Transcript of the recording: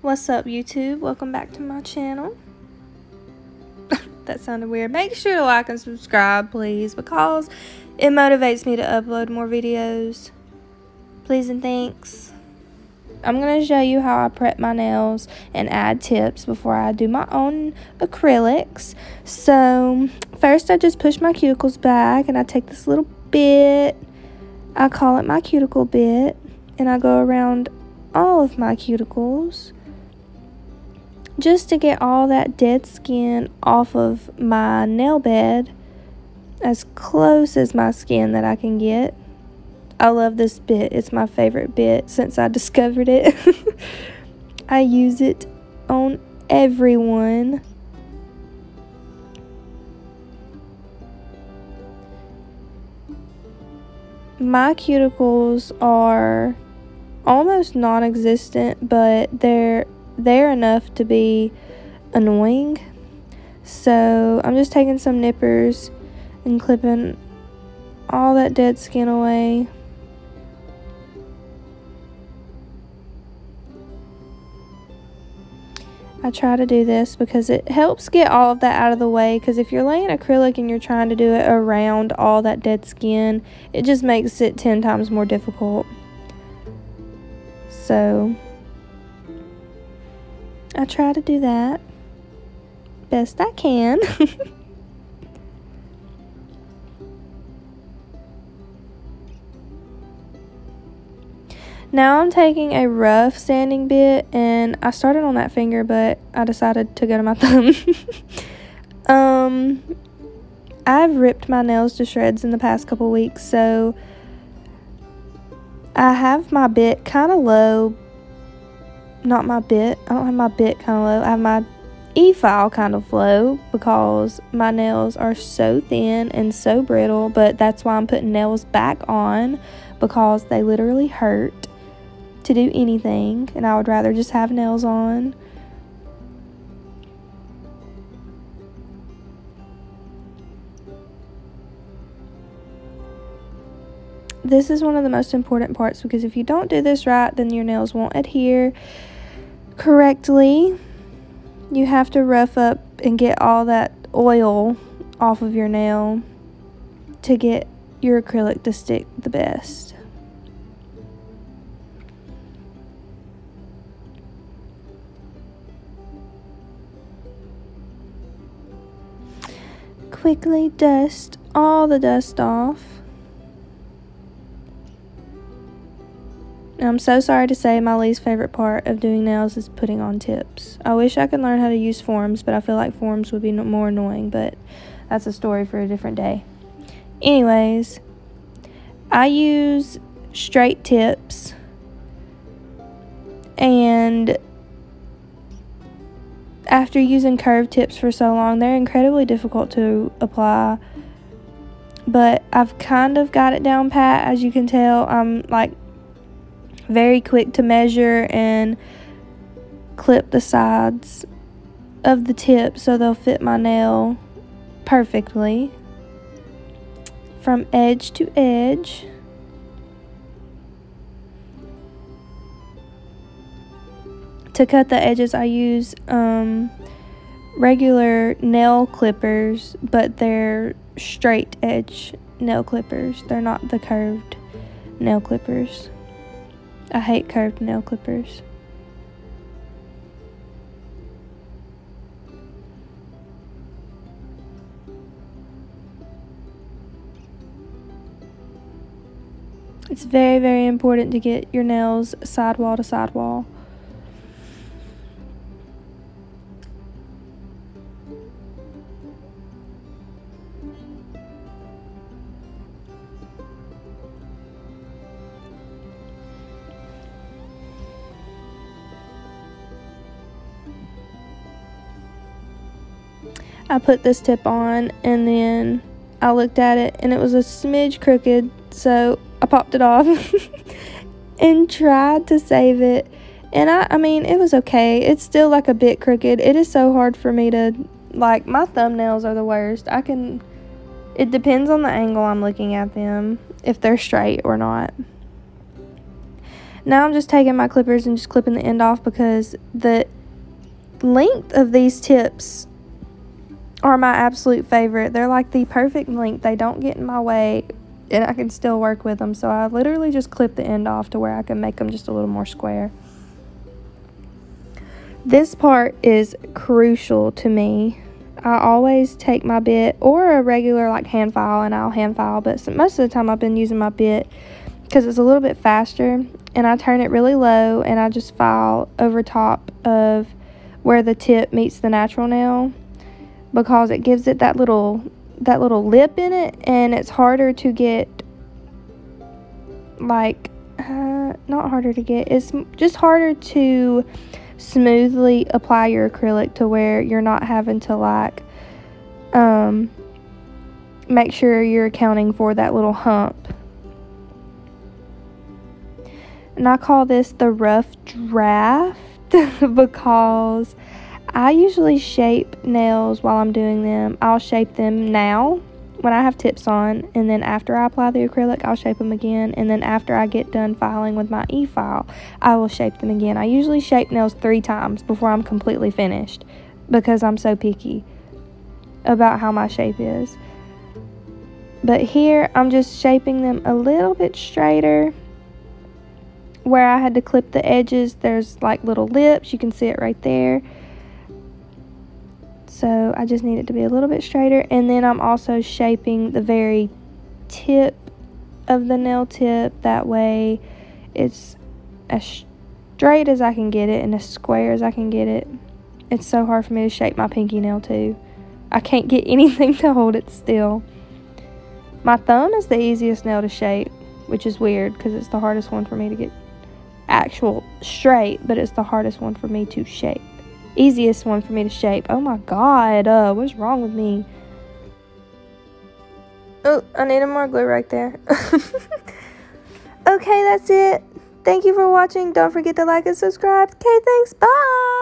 What's up, YouTube? Welcome back to my channel. That sounded weird. Make sure to like and subscribe, please, because it motivates me to upload more videos. Please and thanks. I'm going to show you how I prep my nails and add tips before I do my own acrylics. So, first I just push my cuticles back and I take this little bit. I call it my cuticle bit. And I go around all of my cuticles just to get all that dead skin off of my nail bed as close as my skin that I can get. I love this bit. It's my favorite bit since I discovered it. I use it on everyone. My cuticles are almost non-existent, but they're there enough to be annoying. So I'm just taking some nippers and clipping all that dead skin away. I try to do this because it helps get all of that out of the way, because if you're laying acrylic and you're trying to do it around all that dead skin, it just makes it 10 times more difficult. So I try to do that best I can. Now I'm taking a rough sanding bit, and I started on that finger, but I decided to go to my thumb. I've ripped my nails to shreds in the past couple weeks, so I have my bit kind of low. Not my bit. I don't have my bit kind of low. I have my E-file kind of low because my nails are so thin and so brittle, but that's why I'm putting nails back on, because they literally hurt to do anything, and I would rather just have nails on. This is one of the most important parts, because if you don't do this right, then your nails won't adhere correctly. You have to rough up and get all that oil off of your nail to get your acrylic to stick the best. Quickly dust all the dust off. I'm so sorry to say my least favorite part of doing nails is putting on tips. I wish I could learn how to use forms, but I feel like forms would be more annoying, but that's a story for a different day. Anyways, I use straight tips, and after using curved tips for so long, they're incredibly difficult to apply, but I've kind of got it down pat. As you can tell, I'm like very quick to measure and clip the sides of the tip so they'll fit my nail perfectly from edge to edge. To cut the edges, I use regular nail clippers, but they're straight edge nail clippers. They're not the curved nail clippers. I hate curved nail clippers. It's very, very important to get your nails sidewall to sidewall. I put this tip on, and then I looked at it and it was a smidge crooked, so I popped it off and tried to save it, and I mean, it was okay. It's still like a bit crooked. It is so hard for me to, like, my thumbnails are the worst. It depends on the angle I'm looking at them, if they're straight or not. Now I'm just taking my clippers and just clipping the end off because the length of these tips are my absolute favorite. They're like the perfect length. They don't get in my way and I can still work with them. So I literally just clip the end off to where I can make them just a little more square. This part is crucial to me. I always take my bit or a regular like hand file and I'll hand file, but most of the time I've been using my bit because it's a little bit faster, and I turn it really low and I just file over top of where the tip meets the natural nail because it gives it that little lip in it, and it's harder to get, like, not harder to get, it's just harder to smoothly apply your acrylic to where you're not having to like make sure you're accounting for that little hump. And I call this the rough draft because I usually shape nails while I'm doing them. I'll shape them now when I have tips on, and then after I apply the acrylic I'll shape them again, and then after I get done filing with my e-file I will shape them again. I usually shape nails 3 times before I'm completely finished because I'm so picky about how my shape is. But here I'm just shaping them a little bit straighter. Where I had to clip the edges, there's like little lips, you can see it right there. So I just need it to be a little bit straighter, and then I'm also shaping the very tip of the nail tip. That way it's as straight as I can get it and as square as I can get it. It's so hard for me to shape my pinky nail too. I can't get anything to hold it still. My thumb is the easiest nail to shape, which is weird because it's the hardest one for me to get actual straight, but it's the hardest one for me to shape. Easiest one for me to shape. Oh my god, what's wrong with me? Oh, I needed more glue right there. Okay, that's it. Thank you for watching. Don't forget to like and subscribe. Okay, thanks. Bye.